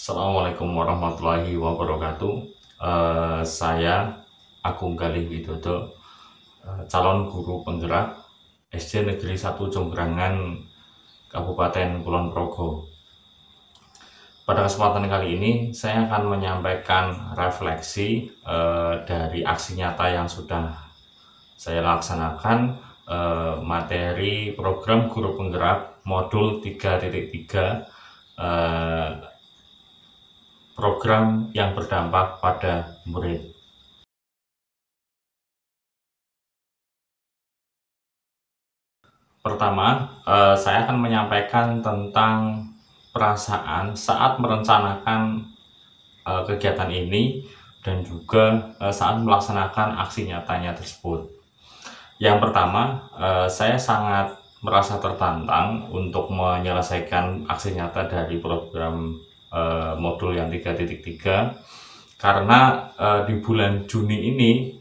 Assalamualaikum warahmatullahi wabarakatuh. Saya Agung Galih Widodo, calon guru penggerak SD Negeri 1 Jonggrangan, Kabupaten Kulon Progo. Pada kesempatan kali ini, saya akan menyampaikan refleksi dari aksi nyata yang sudah saya laksanakan, materi program guru penggerak modul 3.3, program yang berdampak pada murid. Pertama, saya akan menyampaikan tentang perasaan saat merencanakan kegiatan ini dan juga saat melaksanakan aksi nyatanya tersebut. Yang pertama, saya sangat merasa tertantang untuk menyelesaikan aksi nyata dari program modul yang 3.3 karena di bulan Juni ini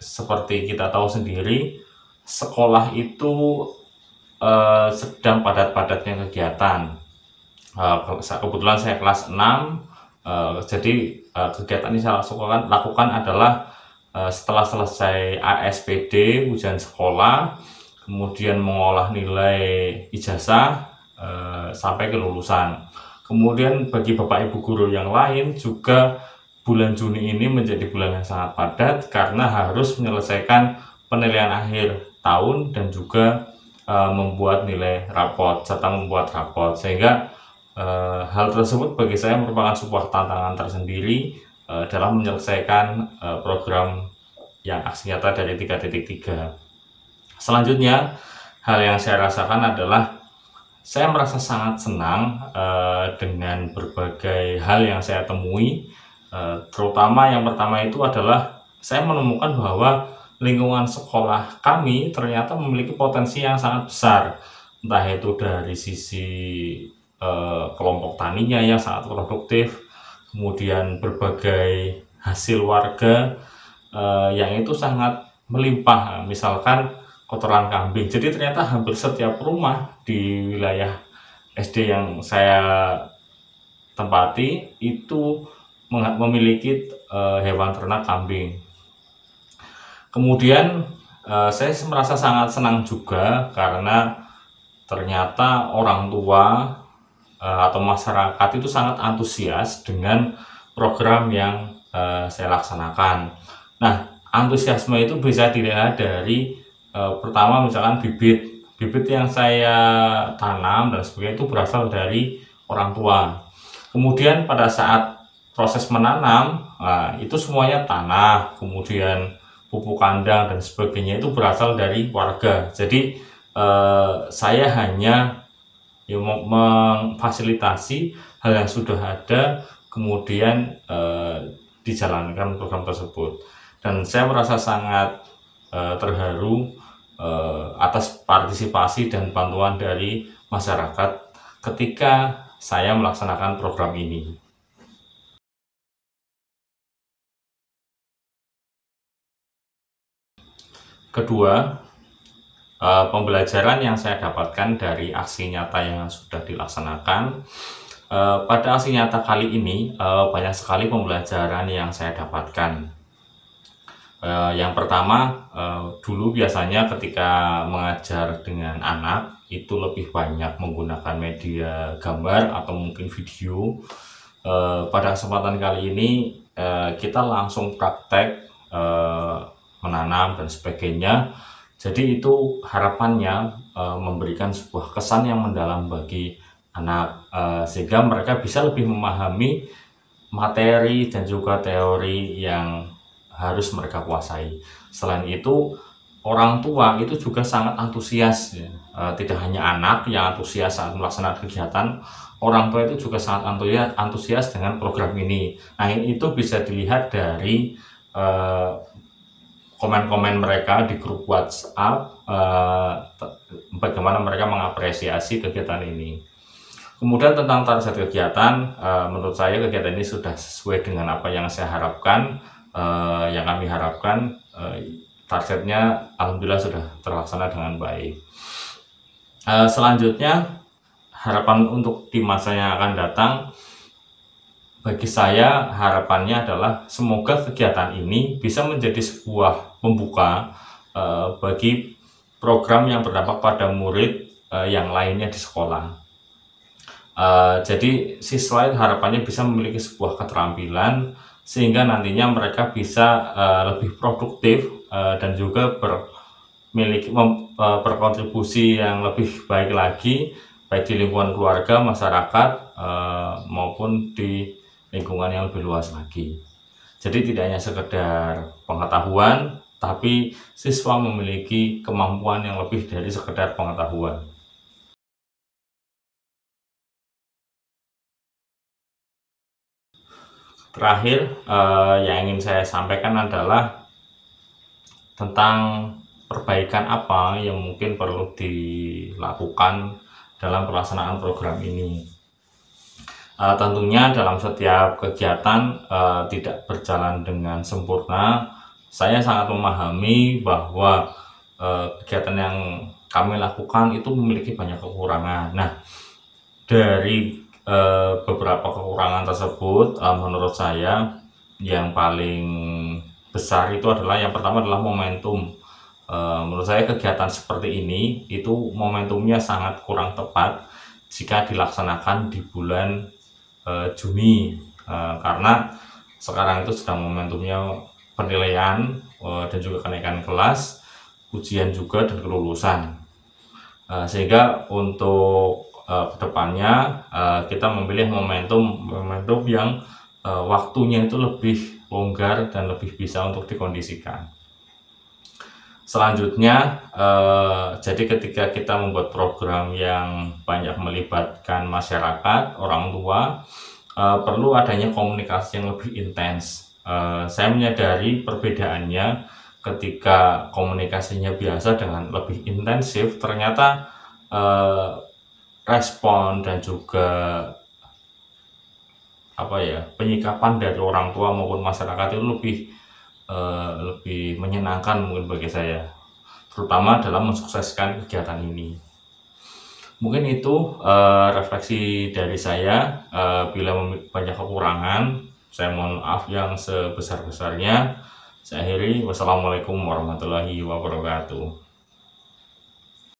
seperti kita tahu sendiri, sekolah itu sedang padat-padatnya kegiatan. Kebetulan saya kelas 6, jadi kegiatan yang saya lakukan adalah setelah selesai ASPD, ujian sekolah, kemudian mengolah nilai ijazah sampai kelulusan. Kemudian bagi Bapak Ibu guru yang lain juga bulan Juni ini menjadi bulan yang sangat padat karena harus menyelesaikan penilaian akhir tahun dan juga membuat nilai raport serta membuat raport, sehingga hal tersebut bagi saya merupakan sebuah tantangan tersendiri dalam menyelesaikan program yang aksi nyata dari 3.3. Selanjutnya, hal yang saya rasakan adalah saya merasa sangat senang dengan berbagai hal yang saya temui, terutama yang pertama itu adalah saya menemukan bahwa lingkungan sekolah kami ternyata memiliki potensi yang sangat besar, entah itu dari sisi kelompok taninya yang sangat produktif, kemudian berbagai hasil warga yang itu sangat melimpah, misalkan kotoran kambing. Jadi ternyata hampir setiap rumah di wilayah SD yang saya tempati itu memiliki hewan ternak kambing. Kemudian saya merasa sangat senang juga karena ternyata orang tua atau masyarakat itu sangat antusias dengan program yang saya laksanakan. Nah, antusiasme itu bisa dilihat dari pertama misalkan bibit yang saya tanam dan sebagainya itu berasal dari orang tua. Kemudian pada saat proses menanam, itu semuanya tanah, kemudian pupuk kandang dan sebagainya itu berasal dari warga. Jadi saya hanya memfasilitasi hal yang sudah ada, kemudian dijalankan program tersebut. Dan saya merasa sangat terharu atas partisipasi dan bantuan dari masyarakat ketika saya melaksanakan program ini. Kedua, pembelajaran yang saya dapatkan dari aksi nyata yang sudah dilaksanakan. Pada aksi nyata kali ini banyak sekali pembelajaran yang saya dapatkan. Yang pertama, dulu biasanya ketika mengajar dengan anak itu lebih banyak menggunakan media gambar atau mungkin video. Pada kesempatan kali ini kita langsung praktek menanam dan sebagainya. Jadi itu harapannya memberikan sebuah kesan yang mendalam bagi anak, sehingga mereka bisa lebih memahami materi dan juga teori yang harus mereka kuasai. Selain itu, orang tua itu juga sangat antusias, ya. Tidak hanya anak yang antusias saat melaksanakan kegiatan, orang tua itu juga sangat antusias dengan program ini. Nah, itu bisa dilihat dari komen-komen mereka di grup WhatsApp, bagaimana mereka mengapresiasi kegiatan ini. Kemudian tentang target kegiatan, menurut saya kegiatan ini sudah sesuai dengan apa yang saya harapkan, yang kami harapkan. Targetnya alhamdulillah sudah terlaksana dengan baik. Selanjutnya, harapan untuk di masa yang akan datang, Bagi saya harapannya adalah semoga kegiatan ini bisa menjadi sebuah pembuka bagi program yang berdampak pada murid yang lainnya di sekolah. Jadi siswa harapannya bisa memiliki sebuah keterampilan sehingga nantinya mereka bisa lebih produktif dan juga berkontribusi yang lebih baik lagi, baik di lingkungan keluarga, masyarakat, maupun di lingkungan yang lebih luas lagi. Jadi tidak hanya sekedar pengetahuan, tapi siswa memiliki kemampuan yang lebih dari sekedar pengetahuan. Terakhir, yang ingin saya sampaikan adalah tentang perbaikan apa yang mungkin perlu dilakukan dalam pelaksanaan program ini. Tentunya dalam setiap kegiatan tidak berjalan dengan sempurna. Saya sangat memahami bahwa kegiatan yang kami lakukan itu memiliki banyak kekurangan. Nah, dari beberapa kekurangan tersebut, menurut saya yang paling besar itu adalah, yang pertama adalah momentum. Menurut saya kegiatan seperti ini itu momentumnya sangat kurang tepat jika dilaksanakan di bulan Juni, karena sekarang itu sedang momentumnya penilaian dan juga kenaikan kelas, ujian juga, dan kelulusan. Sehingga untuk kedepannya kita memilih momentum yang waktunya itu lebih longgar dan lebih bisa untuk dikondisikan. Selanjutnya, jadi ketika kita membuat program yang banyak melibatkan masyarakat, orang tua, perlu adanya komunikasi yang lebih intens. Saya menyadari perbedaannya ketika komunikasinya biasa dengan lebih intensif, ternyata respon dan juga penyikapan dari orang tua maupun masyarakat itu lebih menyenangkan mungkin bagi saya, terutama dalam mensukseskan kegiatan ini. Mungkin itu refleksi dari saya. Bila banyak kekurangan, saya mohon maaf yang sebesar-besarnya. Saya akhiri, wassalamualaikum warahmatullahi wabarakatuh.